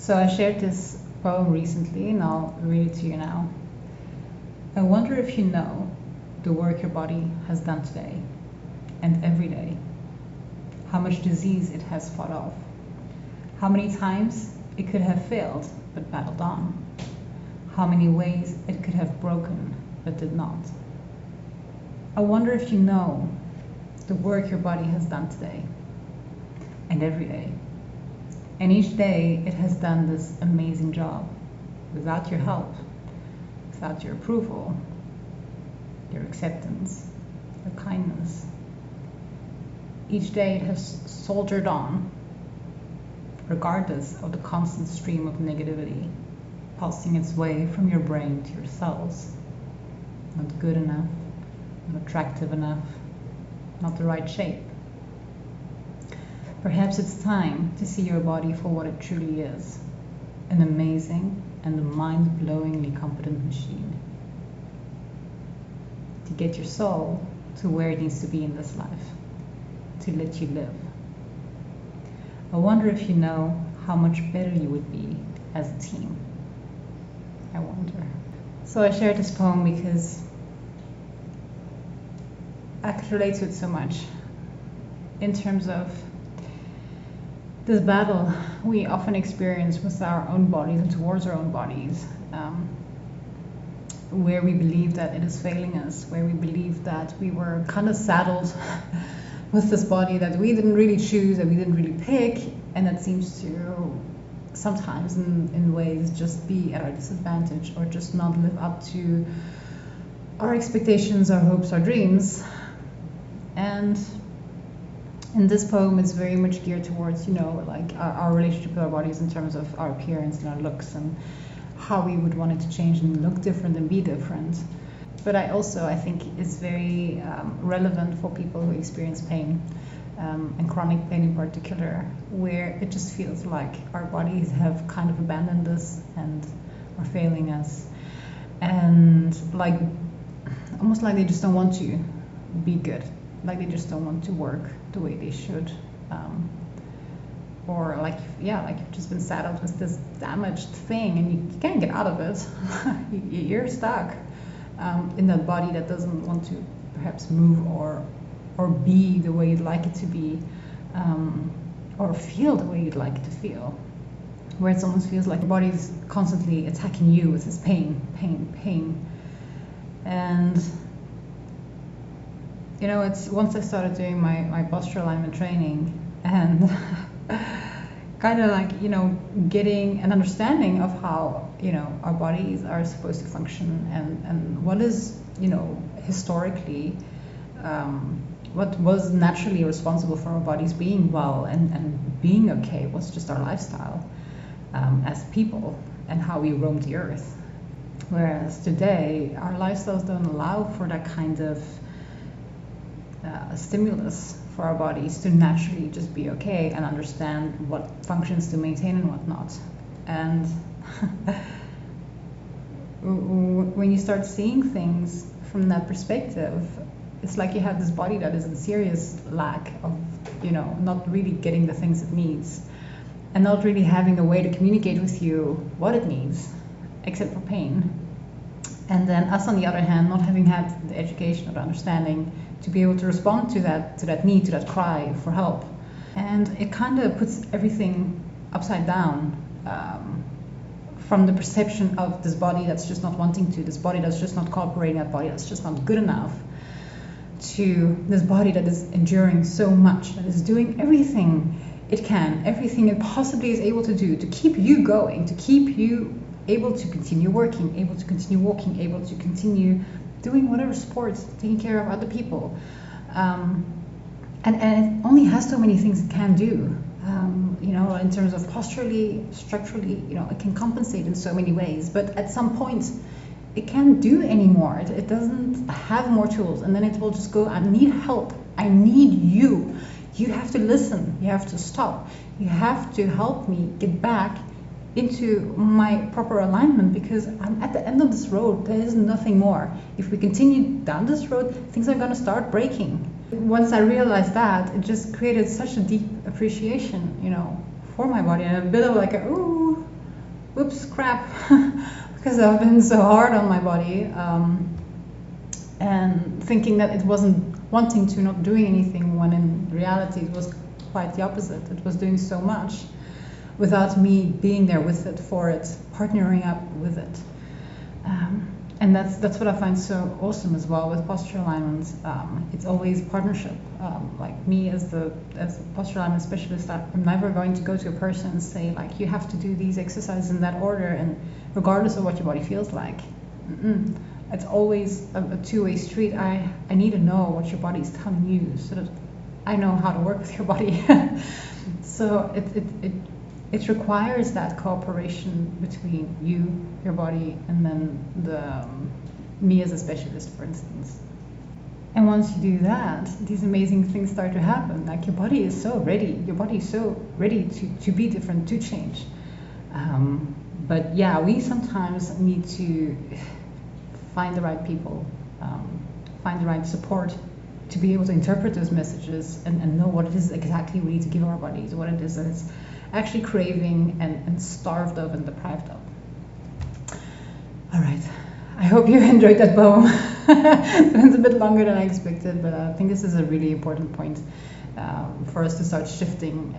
So I shared this poem recently and I'll read it to you now. I wonder if you know the work your body has done today and every day, how much disease it has fought off, how many times it could have failed but battled on, how many ways it could have broken but did not. I wonder if you know the work your body has done today and every day. And each day it has done this amazing job without your help, without your approval, your acceptance, your kindness. Each day it has soldiered on, regardless of the constant stream of negativity pulsing its way from your brain to your cells. Not good enough, not attractive enough, not the right shape. Perhaps it's time to see your body for what it truly is, an amazing and mind-blowingly competent machine. To get your soul to where it needs to be in this life, to let you live. I wonder if you know how much better you would be as a team. I wonder. So I shared this poem because I could relate to it so much in terms of this battle we often experience with our own bodies and towards our own bodies, where we believe that it is failing us, where we believe that we were kind of saddled with this body that we didn't really choose, that we didn't really pick, and that seems to sometimes in ways just be at our disadvantage or just not live up to our expectations, our hopes, our dreams. And in this poem, it's very much geared towards, like our relationship with our bodies in terms of our appearance and our looks and how we would want it to change and look different and be different. But I think it's very relevant for people who experience pain, and chronic pain in particular, where it just feels like our bodies have kind of abandoned us and are failing us. And like, almost like they just don't want to be good. Like they just don't want to work the way they should, or like you've just been saddled with this damaged thing and you can't get out of it. You're stuck in that body that doesn't want to perhaps move or be the way you'd like it to be, or feel the way you'd like it to feel, where it almost feels like your body is constantly attacking you with this pain. And it's once I started doing my posture alignment training and kind of like, getting an understanding of how, our bodies are supposed to function and what is, historically, what was naturally responsible for our bodies being well and being okay was just our lifestyle as people and how we roam the earth. Whereas today, our lifestyles don't allow for that kind of stimulus for our bodies to naturally just be okay and understand what functions to maintain and what not. And when you start seeing things from that perspective, it's like you have this body that is in serious lack of, not really getting the things it needs and not really having a way to communicate with you what it needs, except for pain. And then us, on the other hand, not having had the education or the understanding to be able to respond to that need, to that cry for help. And it kind of puts everything upside down, from the perception of this body that's just not wanting to, this body that's just not cooperating, that body that's just not good enough, to this body that is enduring so much, that is doing everything it can, everything it possibly is able to do to keep you going, to keep you able to continue working, able to continue walking, able to continue doing whatever sports, taking care of other people. And it only has so many things it can do. In terms of posturally, structurally, it can compensate in so many ways. But at some point, it can't do anymore. It doesn't have more tools. And then it will just go, I need help. I need you. You have to listen. You have to stop. You have to help me get back into my proper alignment, because I'm at the end of this road. There is nothing more. If we continue down this road, things are going to start breaking. Once I realized that, it just created such a deep appreciation, for my body, and a bit of like a, ooh, whoops, crap, because I've been so hard on my body, and thinking that it wasn't wanting to, not doing anything, when in reality it was quite the opposite. It was doing so much without me being there with it, for it, partnering up with it. And that's what I find so awesome as well with posture alignment. It's always partnership. Like me as a posture alignment specialist, I'm never going to go to a person and say, like, you have to do these exercises in that order, and regardless of what your body feels like. Mm-mm. It's always a two-way street. I need to know what your body is telling you, so that I know how to work with your body. So it requires that cooperation between you, your body, and then me as a specialist, for instance. And once you do that, these amazing things start to happen. Like, your body is so ready. Your body is so ready to be different, to change. But yeah, we sometimes need to find the right people, find the right support to be able to interpret those messages and know what it is exactly we need to give our bodies, what it is that it's actually craving and starved of and deprived of. All right, I hope you enjoyed that poem. It went a bit longer than I expected, but I think this is a really important point for us to start shifting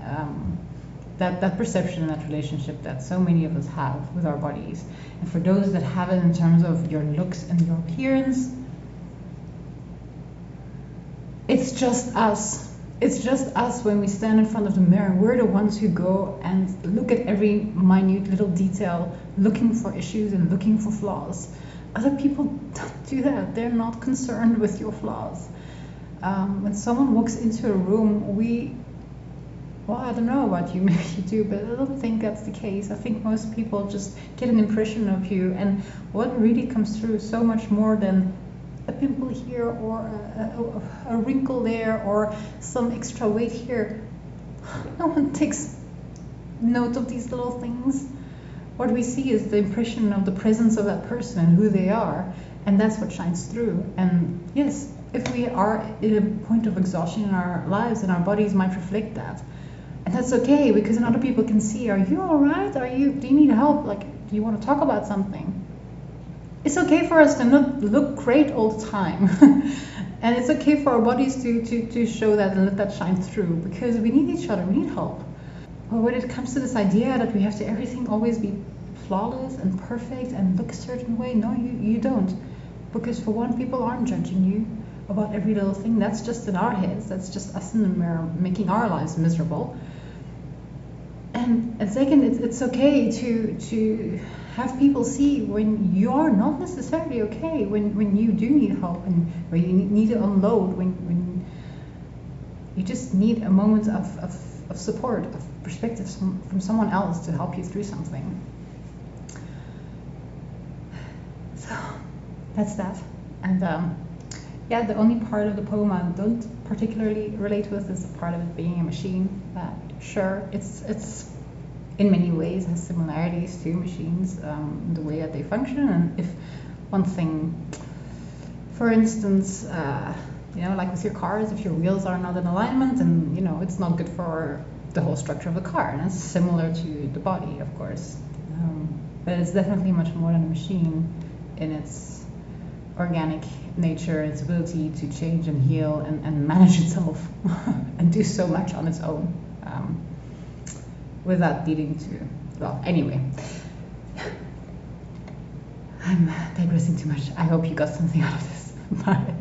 that perception and that relationship that so many of us have with our bodies. And for those that have it in terms of your looks and your appearance, it's just us. It's just us when we stand in front of the mirror. We're the ones who go and look at every minute little detail, looking for issues and looking for flaws. Other people don't do that. They're not concerned with your flaws. When someone walks into a room, well, I don't know about you, maybe you do, but I don't think that's the case. I think most people just get an impression of you, and what really comes through so much more than a pimple here or a wrinkle there or some extra weight here. No one takes note of these little things. What we see is the impression of the presence of that person and who they are, and that's what shines through. And yes, if we are at a point of exhaustion in our lives, and our bodies might reflect that, and that's okay, because then other people can see, are you all right? Do you need help? Like, do you want to talk about something? It's okay for us to not look great all the time. And it's okay for our bodies to show that and let that shine through, because we need each other, we need help. But when it comes to this idea that we have to everything always be flawless and perfect and look a certain way, no, you don't. Because for one, people aren't judging you about every little thing. That's just in our heads. That's just us in the mirror making our lives miserable. And second, it's okay to have people see when you are not necessarily okay, when you do need help, and when you need to unload, when you just need a moment of support, of perspective from someone else to help you through something. So that's that. And yeah, the only part of the poem I don't particularly relate with is the part of it being a machine. Sure, it's in many ways has similarities to machines, the way that they function. And if one thing, for instance, like with your cars, if your wheels are not in alignment, and it's not good for the whole structure of the car. And it's similar to the body, of course, but it's definitely much more than a machine in its organic nature, its ability to change and heal and manage itself and do so much on its own, without needing to, well, anyway. I'm digressing too much. I hope you got something out of this. Bye.